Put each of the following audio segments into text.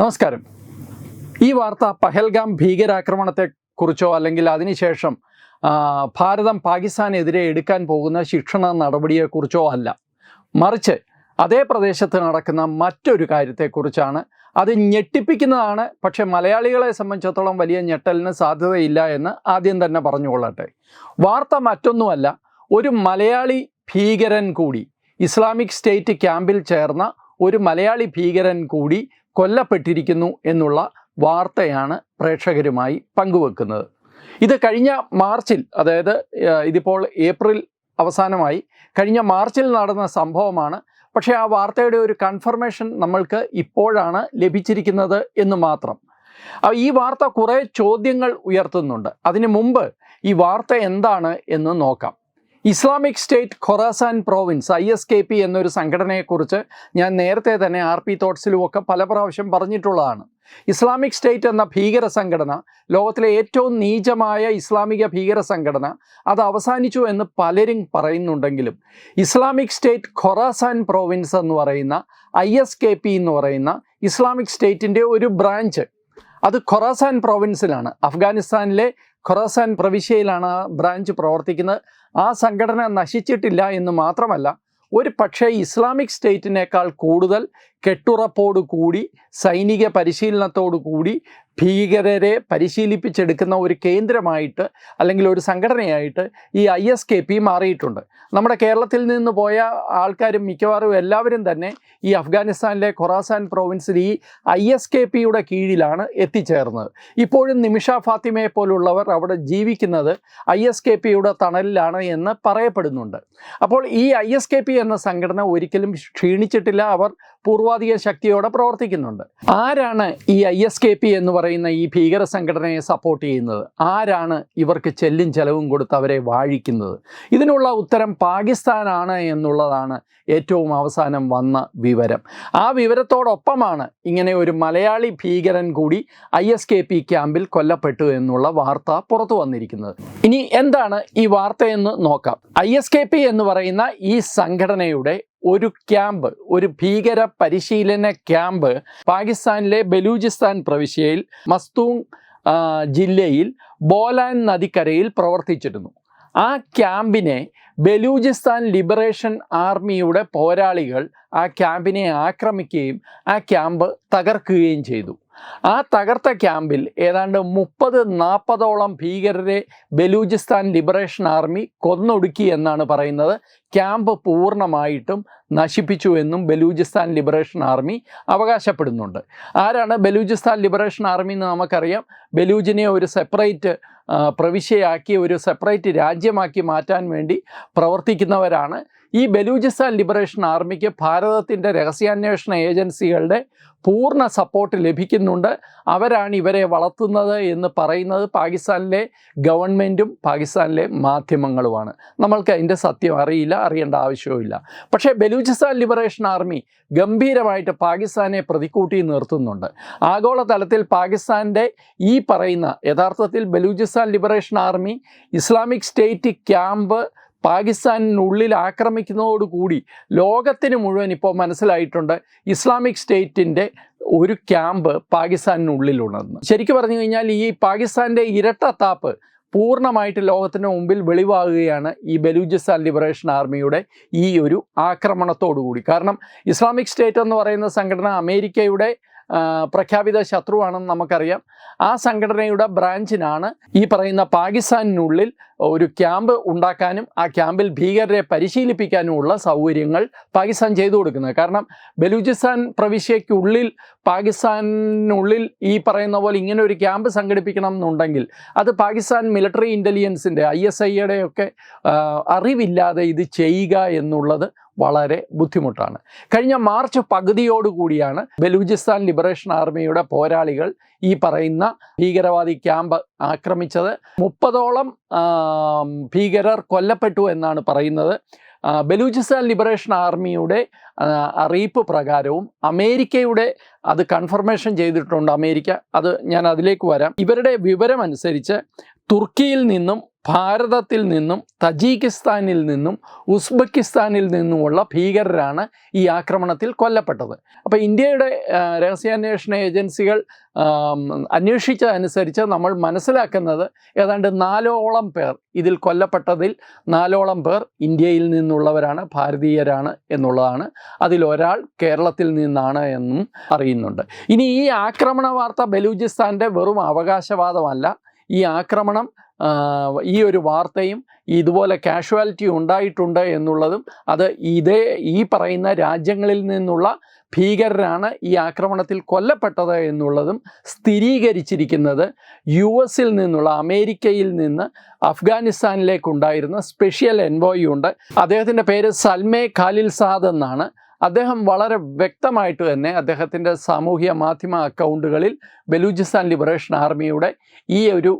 നമസ്കാരം. ഈ വാർത്ത പഹൽഗാം ഭീകരാക്രമണത്തെക്കുറിച്ചോ അല്ലെങ്കിൽ അതിനുശേഷം ഭാരതം പാകിസ്ഥാനെതിരെ എടുക്കാൻ പോകുന്ന ശിക്ഷണ നടപടിയെക്കുറിച്ചോ അല്ല, മറിച്ച് അതേ പ്രദേശത്ത് നടക്കുന്ന മറ്റൊരു കാര്യത്തെക്കുറിച്ചാണ്. അത് ഞെട്ടിപ്പിക്കുന്നതാണ്, പക്ഷേ മലയാളികളെ സംബന്ധിച്ചിടത്തോളം വലിയ ഞെട്ടലിന് സാധ്യതയില്ല എന്ന് ആദ്യം തന്നെ പറഞ്ഞുകൊള്ളട്ടെ. വാർത്ത മറ്റൊന്നുമല്ല, ഒരു മലയാളി ഭീകരൻ കൂടി, ഇസ്ലാമിക് സ്റ്റേറ്റ് ക്യാമ്പിൽ ചേർന്ന ഒരു മലയാളി ഭീകരൻ കൂടി കൊല്ലപ്പെട്ടിരിക്കുന്നു എന്നുള്ള വാർത്തയാണ് പ്രേക്ഷകരുമായി പങ്കുവെക്കുന്നത്. ഇത് കഴിഞ്ഞ മാർച്ചിൽ, അതായത് ഇതിപ്പോൾ ഏപ്രിൽ അവസാനമായി, കഴിഞ്ഞ മാർച്ചിൽ നടന്ന സംഭവമാണ്. പക്ഷേ ആ വാർത്തയുടെ ഒരു കൺഫർമേഷൻ നമ്മൾക്ക് ഇപ്പോഴാണ് ലഭിച്ചിരിക്കുന്നത് എന്ന് മാത്രം. ഈ വാർത്ത കുറേ ചോദ്യങ്ങൾ ഉയർത്തുന്നുണ്ട്. അതിനു മുമ്പ് ഈ വാർത്ത എന്താണ് എന്ന് നോക്കാം. Islamic state Khorasan province ISKP എന്നൊരു സംഘടനയെക്കുറിച്ച് ഞാൻ നേരത്തെ തന്നെ RP തോട്ട്സിലുമൊക്കെ പല പ്രാവശ്യം പറഞ്ഞിട്ടുള്ളതാണ്. ഇസ്ലാമിക് സ്റ്റേറ്റ് എന്ന ഭീകര സംഘടന, ലോകത്തിലെ ഏറ്റവും നീചമായ ഇസ്ലാമിക ഭീകര സംഘടന, അത് അവസാനിച്ചു എന്ന് പലരും പറയുന്നുണ്ടെങ്കിലും ഇസ്ലാമിക് സ്റ്റേറ്റ് ഖൊറാസാൻ പ്രോവിൻസ് എന്ന് പറയുന്ന ISKP എന്ന് പറയുന്ന ഇസ്ലാമിക് സ്റ്റേറ്റിൻ്റെ ഒരു ബ്രാഞ്ച്, അത് ഖൊറാസാൻ പ്രോവിൻസിലാണ്, അഫ്ഗാനിസ്ഥാനിലെ ഖൊറാസാൻ പ്രവിശ്യയിലാണ് ആ ബ്രാഞ്ച് പ്രവർത്തിക്കുന്നത്. ആ സംഘടന നശിച്ചിട്ടില്ല എന്ന് മാത്രമല്ല, ഒരു പക്ഷേ ഇസ്ലാമിക് സ്റ്റേറ്റിനേക്കാൾ കൂടുതൽ കെട്ടുറപ്പോടു കൂടി, സൈനിക പരിശീലനത്തോടു കൂടി ഭീകരരെ പരിശീലിപ്പിച്ചെടുക്കുന്ന ഒരു കേന്ദ്രമായിട്ട് അല്ലെങ്കിൽ ഒരു സംഘടനയായിട്ട് ഈ ISKP മാറിയിട്ടുണ്ട്. നമ്മുടെ കേരളത്തിൽ നിന്ന് പോയ ആൾക്കാരും മിക്കവാറും എല്ലാവരും തന്നെ ഈ അഫ്ഗാനിസ്ഥാനിലെ ഖൊറാസാൻ പ്രോവിൻസിൽ ഈ ISKPയുടെ കീഴിലാണ് എത്തിച്ചേർന്നത്. ഇപ്പോഴും നിമിഷ ഫാത്തിമയെ പോലുള്ളവർ അവിടെ ജീവിക്കുന്നത് ISKPയുടെ തണലിലാണ് എന്ന് പറയപ്പെടുന്നുണ്ട്. അപ്പോൾ ഈ ISKP എന്ന സംഘടന ഒരിക്കലും ക്ഷീണിച്ചിട്ടില്ല, അവർ പൂർവാധിക ശക്തിയോടെ പ്രവർത്തിക്കുന്നുണ്ട്. ആരാണ് ഈ ISKP എന്ന് പറയുന്ന ഈ ഭീകര സംഘടനയെ സപ്പോർട്ട് ചെയ്യുന്നത്? ആരാണ് ഇവർക്ക് ചെല്ലും ചെലവും കൊടുത്ത് അവരെ വാഴിക്കുന്നത്? ഇതിനുള്ള ഉത്തരം പാകിസ്ഥാനാണ് എന്നുള്ളതാണ് ഏറ്റവും അവസാനം വന്ന വിവരം. ആ വിവരത്തോടൊപ്പമാണ് ഇങ്ങനെ ഒരു മലയാളി ഭീകരൻ കൂടി ISKP ക്യാമ്പിൽ കൊല്ലപ്പെട്ടു എന്നുള്ള വാർത്ത പുറത്തു വന്നിരിക്കുന്നത്. ഇനി എന്താണ് ഈ വാർത്തയെന്ന് നോക്കാം. ISKP എന്ന് പറയുന്ന ഈ സംഘടനയുടെ ഒരു ക്യാമ്പ്, ഒരു ഭീകര പരിശീലന ക്യാമ്പ് പാകിസ്ഥാനിലെ ബലൂചിസ്ഥാൻ പ്രവിശ്യയിൽ മസ്തൂങ് ജില്ലയിൽ ബോലാൻ നദിക്കരയിൽ പ്രവർത്തിച്ചിരുന്നു. ആ ക്യാമ്പിനെ ബലൂചിസ്ഥാൻ ലിബറേഷൻ ആർമിയുടെ പോരാളികൾ ആ ക്യാമ്പിനെ ആക്രമിക്കുകയും ആ ക്യാമ്പ് തകർക്കുകയും ചെയ്തു. ആ തകർത്ത ക്യാമ്പിൽ ഏതാണ്ട് 30-40ഓളം ഭീകരരെ ബലൂചിസ്ഥാൻ ലിബറേഷൻ ആർമി കൊന്നൊടുക്കി എന്നാണ് പറയുന്നത്. ക്യാമ്പ് പൂർണ്ണമായിട്ടും നശിപ്പിച്ചു എന്നും ബലൂചിസ്ഥാൻ ലിബറേഷൻ ആർമി അവകാശപ്പെടുന്നുണ്ട്. ആരാണ് ബലൂചിസ്ഥാൻ ലിബറേഷൻ ആർമി എന്ന് നമുക്കറിയാം. ബലൂജിനെ ഒരു സെപ്പറേറ്റ് പ്രവിശ്യയാക്കി, ഒരു സെപ്പറേറ്റ് രാജ്യമാക്കി മാറ്റാൻ വേണ്ടി പ്രവർത്തിക്കുന്നവരാണ്. ഈ ബലൂചിസ്ഥാൻ ലിബറേഷൻ ആർമിക്ക് ഭാരതത്തിൻ്റെ രഹസ്യാന്വേഷണ ഏജൻസികളുടെ പൂർണ്ണ സപ്പോർട്ട് ലഭിക്കുന്നുണ്ട്. അവരാണ് ഇവരെ വളർത്തുന്നത് എന്ന് പറയുന്നത് പാകിസ്ഥാനിലെ ഗവൺമെൻറ്റും പാകിസ്ഥാനിലെ മാധ്യമങ്ങളുമാണ്. നമ്മൾക്ക് അതിൻ്റെ സത്യം അറിയില്ല, അറിയേണ്ട ആവശ്യവുമില്ല. പക്ഷേ ബലൂചിസ്ഥാൻ ലിബറേഷൻ ആർമി ഗംഭീരമായിട്ട് പാകിസ്ഥാനെ പ്രതിക്കൂട്ടി നിർത്തുന്നുണ്ട്. ആഗോളതലത്തിൽ പാകിസ്ഥാൻ്റെ ഈ പറയുന്ന, യഥാർത്ഥത്തിൽ Balochistan liberation army Islamic state camp പാകിസ്ഥാനിനുള്ളിൽ ആക്രമിക്കുന്നതോടുകൂടി ലോകത്തിന് മുഴുവൻ ഇപ്പോൾ മനസ്സിലായിട്ടുണ്ട് ഇസ്ലാമിക് സ്റ്റേറ്റിൻ്റെ ഒരു ക്യാമ്പ് പാകിസ്ഥാനിനുള്ളിലുണ്ടെന്ന്. ശരിക്കും പറഞ്ഞു കഴിഞ്ഞാൽ ഈ പാകിസ്ഥാൻ്റെ ഇരട്ടത്താപ്പ് പൂർണ്ണമായിട്ട് ലോകത്തിന് മുമ്പിൽ വെളിവാകുകയാണ് ഈ ബലൂചിസ്ഥാൻ ലിബറേഷൻ ആർമിയുടെ ഈ ഒരു ആക്രമണത്തോടുകൂടി. കാരണം ഇസ്ലാമിക് സ്റ്റേറ്റ് എന്ന് പറയുന്ന സംഘടന അമേരിക്കയുടെ പ്രഖ്യാപിത ശത്രുവാണെന്ന് നമുക്കറിയാം. ആ സംഘടനയുടെ ബ്രാഞ്ചിനാണ് ഈ പറയുന്ന പാകിസ്ഥാനിനുള്ളിൽ ഒരു ക്യാമ്പ് ഉണ്ടാക്കാനും ആ ക്യാമ്പിൽ ഭീകരരെ പരിശീലിപ്പിക്കാനുമുള്ള സൗകര്യങ്ങൾ പാകിസ്ഥാൻ ചെയ്തു കൊടുക്കുന്നത്. കാരണം ബലൂചിസ്ഥാൻ പ്രവിശ്യയ്ക്കുള്ളിൽ, പാകിസ്ഥാനിനുള്ളിൽ ഈ പറയുന്ന പോലെ ഇങ്ങനെ ഒരു ക്യാമ്പ് സംഘടിപ്പിക്കണം എന്നുണ്ടെങ്കിൽ അത് പാകിസ്ഥാൻ മിലിറ്ററി ഇൻ്റലിജൻസിൻ്റെ ISIയുടെ ഒക്കെ അറിവില്ലാതെ ഇത് ചെയ്യുക എന്നുള്ളത് വളരെ ബുദ്ധിമുട്ടാണ്. കഴിഞ്ഞ മാർച്ച് പകുതിയോടുകൂടിയാണ് ബലൂചിസ്ഥാൻ ലിബറേഷൻ ആർമിയുടെ പോരാളികൾ ഈ പറയുന്ന ഭീകരവാദി ക്യാമ്പ് ആക്രമിച്ചത്. 30ഓളം ഭീകരർ കൊല്ലപ്പെട്ടു എന്നാണ് പറയുന്നത്. ബലൂചിസ്ഥാൻ ലിബറേഷൻ ആർമിയുടെ അറിയിപ്പ് പ്രകാരവും അമേരിക്കയുടെ അത് കൺഫർമേഷൻ ചെയ്തിട്ടുണ്ട് അമേരിക്ക. ഞാൻ അതിലേക്ക് വരാം. ഇവരുടെ വിവരമനുസരിച്ച് തുർക്കിയിൽ നിന്നും ഭാരതത്തിൽ നിന്നും തജീക്കിസ്ഥാനിൽ നിന്നും ഉസ്ബെക്കിസ്ഥാനിൽ നിന്നുമുള്ള ഭീകരരാണ് ഈ ആക്രമണത്തിൽ കൊല്ലപ്പെട്ടത്. അപ്പോൾ ഇന്ത്യയുടെ രഹസ്യാന്വേഷണ ഏജൻസികൾ അന്വേഷിച്ചതനുസരിച്ച് നമ്മൾ മനസ്സിലാക്കുന്നത് ഏതാണ്ട് 4ഓളം പേർ, ഇതിൽ കൊല്ലപ്പെട്ടതിൽ 4ഓളം പേർ ഇന്ത്യയിൽ നിന്നുള്ളവരാണ്, ഭാരതീയരാണ് എന്നുള്ളതാണ്. അതിലൊരാൾ കേരളത്തിൽ നിന്നാണ് എന്നും അറിയുന്നുണ്ട്. ഇനി ഈ ആക്രമണ വാർത്ത ബലൂചിസ്ഥാൻ്റെ വെറും അവകാശവാദമല്ല. ഈ ആക്രമണം, ഈ ഒരു വാർത്തയും ഇതുപോലെ കാഷ്വാലിറ്റി ഉണ്ടായിട്ടുണ്ട് എന്നുള്ളതും അത് ഈ പറയുന്ന രാജ്യങ്ങളിൽ നിന്നുള്ള ഭീകരരാണ് ഈ ആക്രമണത്തിൽ കൊല്ലപ്പെട്ടത് എന്നുള്ളതും സ്ഥിരീകരിച്ചിരിക്കുന്നത് US-ൽ നിന്നുള്ള, അമേരിക്കയിൽ നിന്ന് അഫ്ഗാനിസ്ഥാനിലേക്കുണ്ടായിരുന്ന സ്പെഷ്യൽ എൻവോയി ഉണ്ട്. അദ്ദേഹത്തിൻ്റെ പേര് സൽമേ ഖാലിൽസാദ് എന്നാണ്. അദ്ദേഹം വളരെ വ്യക്തമായിട്ട് തന്നെ അദ്ദേഹത്തിൻ്റെ സാമൂഹ്യ മാധ്യമ അക്കൗണ്ടുകളിൽ ബലൂചിസ്ഥാൻ ലിബറേഷൻ ആർമിയുടെ ഈ ഒരു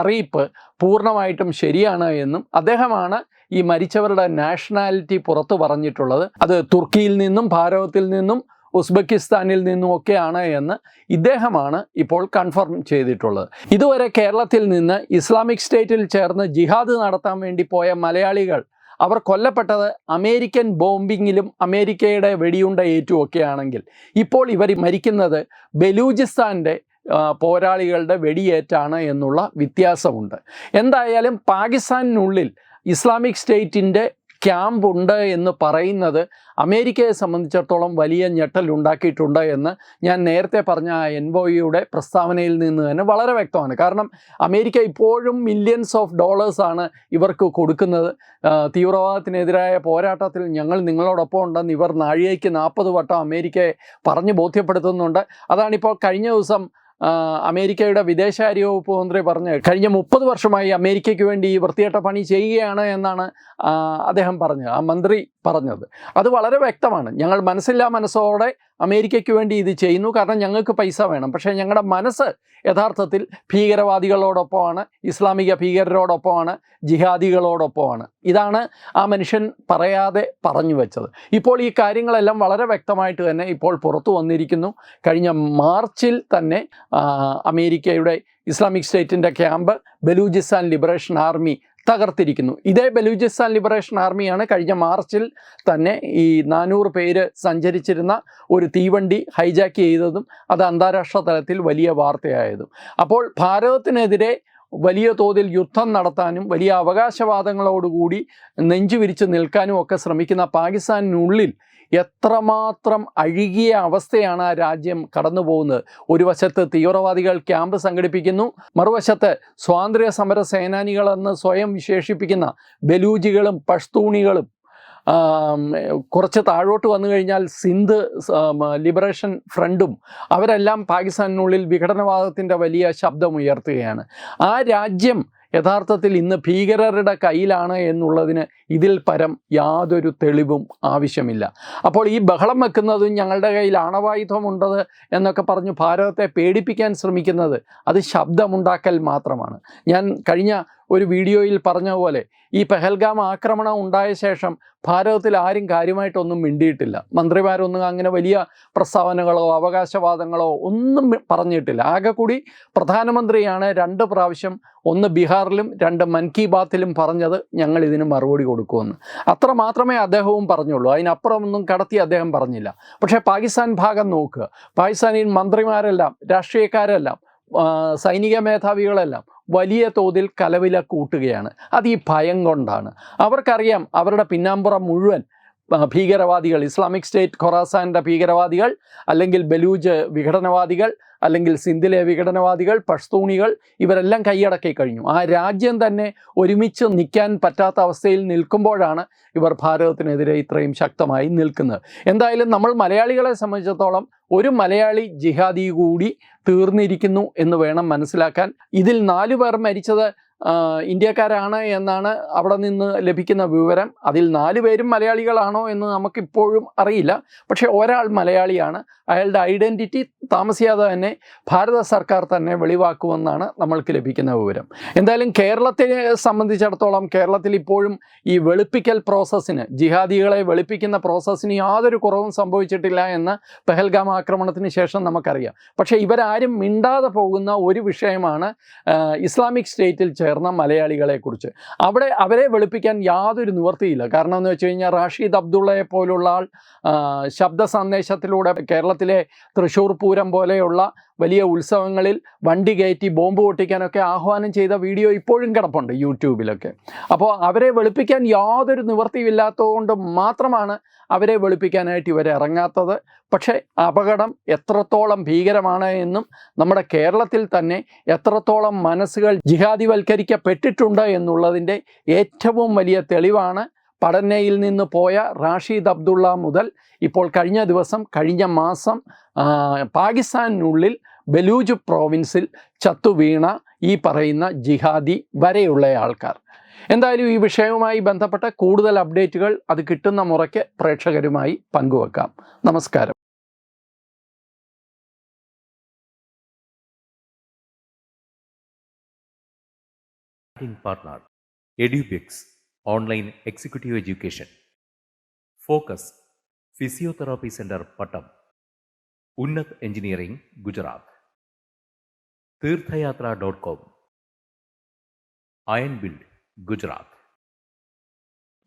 അറിയിപ്പ് പൂർണ്ണമായിട്ടും ശരിയാണ് എന്നും അദ്ദേഹമാണ് ഈ മരിച്ചവരുടെ നാഷണാലിറ്റി പുറത്തു പറഞ്ഞിട്ടുള്ളത്. അത് തുർക്കിയിൽ നിന്നും ഭാരതത്തിൽ നിന്നും ഉസ്ബെക്കിസ്ഥാനിൽ നിന്നുമൊക്കെയാണ് എന്ന് ഇദ്ദേഹമാണ് ഇപ്പോൾ കൺഫേം ചെയ്തിട്ടുള്ളത്. ഇതുവരെ കേരളത്തിൽ നിന്ന് ഇസ്ലാമിക് സ്റ്റേറ്റിൽ ചേർന്ന് ജിഹാദ് നടത്താൻ വേണ്ടി പോയ മലയാളികൾ അവർ കൊല്ലപ്പെട്ടത് അമേരിക്കൻ ബോംബിങ്ങിലും അമേരിക്കയുടെ വെടിയുണ്ട ഏറ്റുമൊക്കെയാണെങ്കിൽ ഇപ്പോൾ ഇവർ മരിക്കുന്നത് ബലൂചിസ്ഥാൻ്റെ പോരാളികളുടെ വെടിയേറ്റാണ് എന്നുള്ള വ്യത്യാസമുണ്ട്. എന്തായാലും പാകിസ്ഥാനിനുള്ളിൽ ഇസ്ലാമിക് സ്റ്റേറ്റിൻ്റെ ക്യാമ്പ് ഉണ്ട് എന്ന് പറയുന്നത് അമേരിക്കയെ സംബന്ധിച്ചിടത്തോളം വലിയ ഞെട്ടലുണ്ടാക്കിയിട്ടുണ്ട് എന്ന് ഞാൻ നേരത്തെ പറഞ്ഞ ആ എൻവോയിയുടെ പ്രസ്താവനയിൽ നിന്ന് തന്നെ വളരെ വ്യക്തമാണ്. കാരണം അമേരിക്ക ഇപ്പോഴും മില്യൺസ് ഓഫ് ഡോളേഴ്സാണ് ഇവർക്ക് കൊടുക്കുന്നത്. തീവ്രവാദത്തിനെതിരായ പോരാട്ടത്തിൽ ഞങ്ങൾ നിങ്ങളോടൊപ്പം ഉണ്ടെന്ന് ഇവർ നാഴികയ്ക്ക് 40 വട്ടം അമേരിക്കയെ പറഞ്ഞ് ബോധ്യപ്പെടുത്തുന്നുണ്ട്. അതാണിപ്പോൾ കഴിഞ്ഞ ദിവസം അമേരിക്കയുടെ വിദേശകാര്യ വകുപ്പ് മന്ത്രി പറഞ്ഞത്. കഴിഞ്ഞ 30 വർഷമായി അമേരിക്കയ്ക്ക് വേണ്ടി ഈ വൃത്തികെട്ട പണി ചെയ്യുകയാണ് എന്നാണ് അദ്ദേഹം പറഞ്ഞത്, ആ മന്ത്രി പറഞ്ഞത്. അത് വളരെ വ്യക്തമാണ്. ഞങ്ങൾ മനസ്സോടെ അമേരിക്കയ്ക്ക് വേണ്ടി ഇത് ചെയ്യുന്നു, കാരണം ഞങ്ങൾക്ക് പൈസ വേണം. പക്ഷേ ഞങ്ങളുടെ മനസ്സ് യഥാർത്ഥത്തിൽ ഭീകരവാദികളോടൊപ്പമാണ്, ഇസ്ലാമിക ഭീകരരോടൊപ്പമാണ്, ജിഹാദികളോടൊപ്പമാണ്. ഇതാണ് ആ മനുഷ്യൻ പറയാതെ പറഞ്ഞു വെച്ചത്. ഇപ്പോൾ ഈ കാര്യങ്ങളെല്ലാം വളരെ വ്യക്തമായിട്ട് തന്നെ ഇപ്പോൾ പുറത്തു വന്നിരിക്കുന്നു. കഴിഞ്ഞ മാർച്ചിൽ തന്നെ അമേരിക്കയുടെ ഇസ്ലാമിക് സ്റ്റേറ്റിൻ്റെ ക്യാമ്പ് ബലൂചിസ്ഥാൻ ലിബറേഷൻ ആർമി തകർത്തിരിക്കുന്നു. ഇതേ ബലൂചിസ്ഥാൻ ലിബറേഷൻ ആർമിയാണ് കഴിഞ്ഞ മാർച്ചിൽ തന്നെ ഈ 400 പേര് സഞ്ചരിച്ചിരുന്ന ഒരു തീവണ്ടി ഹൈജാക്ക് ചെയ്തതും അത് അന്താരാഷ്ട്ര തലത്തിൽ വലിയ വാർത്തയായതും. അപ്പോൾ ഭാരതത്തിനെതിരെ വലിയ തോതിൽ യുദ്ധം നടത്താനും വലിയ അവകാശവാദങ്ങളോടുകൂടി നെഞ്ചുവിരിച്ച് നിൽക്കാനും ഒക്കെ ശ്രമിക്കുന്ന പാകിസ്ഥാനിനുള്ളിൽ എത്രമാത്രം അഴുകിയ അവസ്ഥയാണ് ആ രാജ്യം കടന്നു പോകുന്നത്. ഒരു വശത്ത് തീവ്രവാദികൾ ക്യാമ്പ് സംഘടിപ്പിക്കുന്നു, മറുവശത്ത് സ്വാതന്ത്ര്യ സമര സേനാനികളെന്ന് സ്വയം വിശേഷിപ്പിക്കുന്ന ബലൂജികളും പഷ്തൂണികളും, കുറച്ച് താഴോട്ട് വന്നു കഴിഞ്ഞാൽ സിന്ധ് ലിബറേഷൻ ഫ്രണ്ടും, അവരെല്ലാം പാകിസ്ഥാനിനുള്ളിൽ വിഘടനവാദത്തിൻ്റെ വലിയ ശബ്ദമുയർത്തുകയാണ്. ആ രാജ്യം യഥാർത്ഥത്തിൽ ഇന്ന് ഭീകരരുടെ കയ്യിലാണ് എന്നുള്ളതിന് ഇതിൽ പരം യാതൊരു തെളിവും ആവശ്യമില്ല. അപ്പോൾ ഈ ബഹളം വെക്കുന്നതും ഞങ്ങളുടെ കയ്യിൽ ആണവായുധമുണ്ടത് എന്നൊക്കെ പറഞ്ഞ് ഭാരതത്തെ പേടിപ്പിക്കാൻ ശ്രമിക്കുന്നത് അത് ശബ്ദമുണ്ടാക്കൽ മാത്രമാണ്. ഞാൻ കഴിഞ്ഞ ഒരു വീഡിയോയിൽ പറഞ്ഞ പോലെ ഈ പെഹൽഗാം ആക്രമണം ഉണ്ടായ ശേഷം ഭാരതത്തിൽ ആരും കാര്യമായിട്ടൊന്നും മിണ്ടിയിട്ടില്ല. മന്ത്രിമാരൊന്നും അങ്ങനെ വലിയ പ്രസ്താവനകളോ അവകാശവാദങ്ങളോ ഒന്നും പറഞ്ഞിട്ടില്ല. ആകെ കൂടി പ്രധാനമന്ത്രിയാണ് 2 പ്രാവശ്യം, ഒന്ന് ബീഹാറിലും 2 മൻ കി ബാത്തിലും പറഞ്ഞത് ഞങ്ങൾ ഇതിന് മറുപടി കൊടുക്കുമെന്ന്. അത്ര മാത്രമേ അദ്ദേഹവും പറഞ്ഞുള്ളൂ. അതിനപ്പുറമൊന്നും കടത്തി അദ്ദേഹം പറഞ്ഞില്ല. പക്ഷേ പാകിസ്ഥാൻ ഭാഗം നോക്കുക. പാകിസ്ഥാനിൽ മന്ത്രിമാരെല്ലാം, രാഷ്ട്രീയക്കാരെല്ലാം, സൈനിക മേധാവികളെല്ലാം വലിയ തോതിൽ കലവില കൂട്ടുകയാണ്. അത് ഈ ഭയം കൊണ്ടാണ്. അവർക്കറിയാം അവരുടെ പിന്നാമ്പുറം മുഴുവൻ ഭീകരവാദികൾ, ഇസ്ലാമിക് സ്റ്റേറ്റ് ഖൊറാസാൻ്റെ ഭീകരവാദികൾ, അല്ലെങ്കിൽ ബലൂജ് വിഘടനവാദികൾ, അല്ലെങ്കിൽ സിന്ധിലെ വിഘടനവാദികൾ, പഷ്തൂണികൾ, ഇവരെല്ലാം കൈയടക്കി കഴിഞ്ഞു. ആ രാജ്യം തന്നെ ഒരുമിച്ച് നിൽക്കാൻ പറ്റാത്ത അവസ്ഥയിൽ നിൽക്കുമ്പോഴാണ് ഇവർ ഭാരതത്തിനെതിരെ ഇത്രയും ശക്തമായി നിൽക്കുന്നത്. എന്തായാലും നമ്മൾ മലയാളികളെ സംബന്ധിച്ചിടത്തോളം ഒരു മലയാളി ജിഹാദി കൂടി തീർന്നിരിക്കുന്നു എന്ന് വേണം മനസ്സിലാക്കാൻ. ഇതിൽ 4 പേർ മരിച്ചത് ഇന്ത്യക്കാരാണ് എന്നാണ് അവിടെ നിന്ന് ലഭിക്കുന്ന വിവരം. അതിൽ 4 പേരും മലയാളികളാണോ എന്ന് നമുക്കിപ്പോഴും അറിയില്ല. പക്ഷേ ഒരാൾ മലയാളിയാണ്. അയാളുടെ ഐഡൻറ്റിറ്റി താമസിയാതെ തന്നെ ഭാരത സർക്കാർ തന്നെ വെളിവാക്കുമെന്നാണ് നമ്മൾക്ക് ലഭിക്കുന്ന വിവരം. എന്തായാലും കേരളത്തെ സംബന്ധിച്ചിടത്തോളം കേരളത്തിൽ ഇപ്പോഴും ഈ വെളുപ്പിക്കൽ പ്രോസസ്സിന്, ജിഹാദികളെ വെളുപ്പിക്കുന്ന പ്രോസസ്സിന് യാതൊരു കുറവും സംഭവിച്ചിട്ടില്ല എന്ന് പെഹൽഗാം ആക്രമണത്തിന് ശേഷം നമുക്കറിയാം. പക്ഷേ ഇവരാരും മിണ്ടാതെ പോകുന്ന ഒരു വിഷയമാണ് ഇസ്ലാമിക് സ്റ്റേറ്റിൽ ചേർന്ന മലയാളികളെക്കുറിച്ച്. അവരെ വെളുപ്പിക്കാൻ യാതൊരു നിവൃത്തിയില്ല. കാരണം എന്ന് വെച്ച് കഴിഞ്ഞാൽ റാഷിദ് അബ്ദുള്ളയെ പോലുള്ള ആൾ ശബ്ദ സന്ദേശത്തിലൂടെ കേരളത്തിലെ തൃശ്ശൂർ പൂരം പോലെയുള്ള വലിയ ഉത്സവങ്ങളിൽ വണ്ടി കയറ്റി ബോംബ് പൊട്ടിക്കാനൊക്കെ ആഹ്വാനം ചെയ്ത വീഡിയോ ഇപ്പോഴും കിടപ്പുണ്ട് യൂട്യൂബിലൊക്കെ. അപ്പോൾ അവരെ വെളുപ്പിക്കാൻ യാതൊരു നിവൃത്തിയില്ലാത്തതുകൊണ്ട് മാത്രമാണ് അവരെ വെളുപ്പിക്കാനായിട്ട് ഇവരെ ഇറങ്ങാത്തത്. പക്ഷേ അപകടം എത്രത്തോളം ഭീകരമാണ് എന്നും നമ്മുടെ കേരളത്തിൽ തന്നെ എത്രത്തോളം മനസ്സുകൾ ജിഹാദിവൽക്കരിക്കപ്പെട്ടിട്ടുണ്ട് എന്നുള്ളതിൻ്റെ ഏറ്റവും വലിയ തെളിവാണ് പടന്നയിൽ നിന്ന് പോയ റാഷിദ് അബ്ദുള്ള മുതൽ ഇപ്പോൾ കഴിഞ്ഞ മാസം പാകിസ്ഥാനിനുള്ളിൽ ബലൂജ് പ്രോവിൻസിൽ ചത്തുവീണ ഈ പറയുന്ന ജിഹാദി വരെയുള്ള ആൾക്കാർ. എന്തായാലും ഈ വിഷയവുമായി ബന്ധപ്പെട്ട കൂടുതൽ അപ്ഡേറ്റുകൾ അത് കിട്ടുന്ന മുറയ്ക്ക് പ്രേക്ഷകരുമായി പങ്കുവെക്കാം. നമസ്കാരം. Partner Edubix online executive education, focus physiotherapy centre Pattom, Unnat engineering Gujarat, തീർത്ഥയാത്ര.com, iron build Gujarat,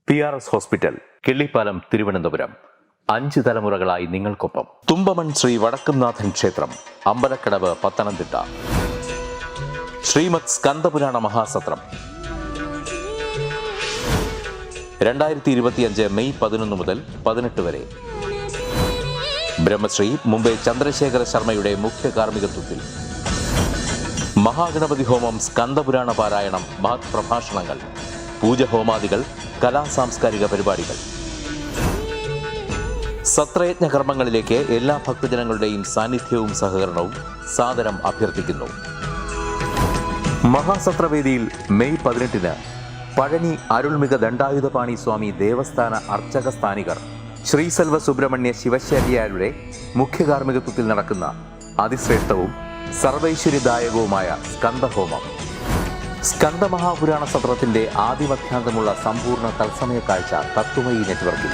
PRS hospital Killipalam Thiruvananthapuram. 5 തലമുറകളായി നിങ്ങൾക്കൊപ്പം. തുമ്പമൺ ശ്രീ വടക്കുംനാഥൻ ക്ഷേത്രം, അമ്പലക്കടവ്, പത്തനംതിട്ട. ശ്രീമദ് സ്കന്ദപുരാണ മഹാസത്രം 2025 മെയ് 11 മുതൽ 18 വരെ. ബ്രഹ്മശ്രീ മുംബൈ ചന്ദ്രശേഖര ശർമ്മയുടെ മുഖ്യ കാർമ്മികത്വത്തിൽ മഹാഗണപതി ഹോമം, സ്കന്ദപുരാണ പാരായണം, മഹത് പ്രഭാഷണങ്ങൾ, പൂജഹോമാദികൾ, കലാസാംസ്കാരിക പരിപാടികൾ. സത്രയജ്ഞ കർമ്മങ്ങളിലേക്ക് എല്ലാ ഭക്തജനങ്ങളുടെയും സാന്നിധ്യവും സഹകരണവും സാദരം അഭ്യർത്ഥിക്കുന്നു. മഹാസത്രവേദിയിൽ മെയ് 18 പഴനി അരുൾമിക ദണ്ഡായുധപാണി സ്വാമി ദേവസ്ഥാന അർച്ചക സ്ഥാനികർ ശ്രീസെൽവ സുബ്രഹ്മണ്യ ശിവശാരിയാരുടെ മുഖ്യ കാർമ്മികത്വത്തിൽ നടക്കുന്ന അതിശ്രേഷ്ഠവും സർവൈശ്വര്യദായകവുമായ സ്കന്ദഹോമം. സ്കന്ദമഹാപുരാണ സത്രത്തിന്റെ ആദിമധ്യാന്തമുള്ള സമ്പൂർണ്ണ തത്സമയ കാഴ്ച തത്വമയി നെറ്റ്വർക്കിൽ.